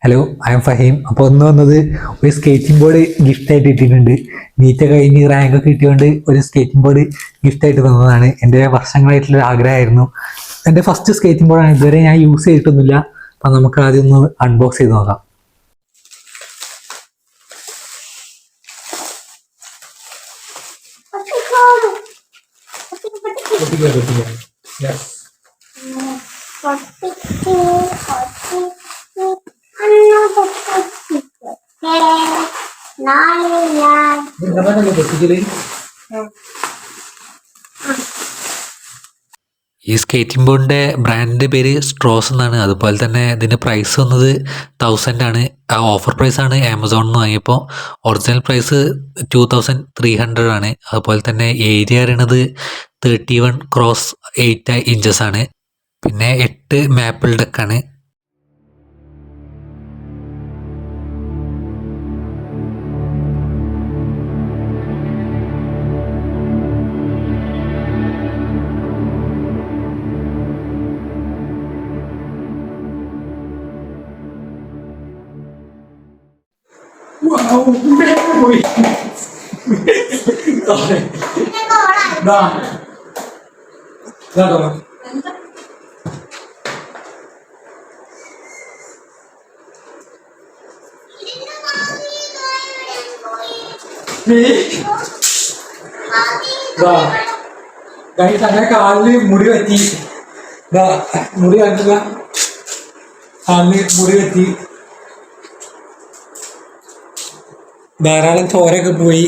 Hello, I M Faheem. അപ്പോൾ ഒന്ന് വന്നത് ഒരു സ്കേറ്റിംഗ് ബോർഡ് ഗിഫ്റ്റായിട്ട് ഇട്ടിട്ടുണ്ട്. നീറ്റ് കഴിഞ്ഞ് റാങ്ക് കിട്ടിയോണ്ട് ഒരു സ്കേറ്റിംഗ് ബോർഡ് ഗിഫ്റ്റായിട്ട് തന്നതാണ്. എൻ്റെ വർഷങ്ങളായിട്ടുള്ള ആഗ്രഹമായിരുന്നു. എൻ്റെ ഫസ്റ്റ് സ്കേറ്റിംഗ് ബോർഡാണ്. ഇതുവരെ ഞാൻ യൂസ് ചെയ്തിട്ടൊന്നുമില്ല. അപ്പം നമുക്ക് ആദ്യം ഒന്ന് അൺബോക്സ് ചെയ്ത് നോക്കാം. ഈ സ്കേറ്റിംഗ് ബോർഡിൻ്റെ ബ്രാൻഡിൻ്റെ പേര് സ്ട്രോസ് എന്നാണ്. അതുപോലെ തന്നെ ഇതിൻ്റെ പ്രൈസ് വന്നത് 1000 ആണ്. ആ ഓഫർ പ്രൈസാണ് ആമസോണിൽ നിന്ന് വാങ്ങിയപ്പോൾ. ഒറിജിനൽ പ്രൈസ് 2300 ആണ്. അതുപോലെ തന്നെ ഏരിയ അറിയണത് 31x8 ഇഞ്ചസ് ആണ്. പിന്നെ 8 മാപ്പിൾ ഡെക്കാണ്. അങ്ങനെ കാലില് മുടി പറ്റി, മുടി കണ്ടില്ല, കാലില് മുടി പറ്റി, ധാരാളം ചോരയൊക്കെ പോയി.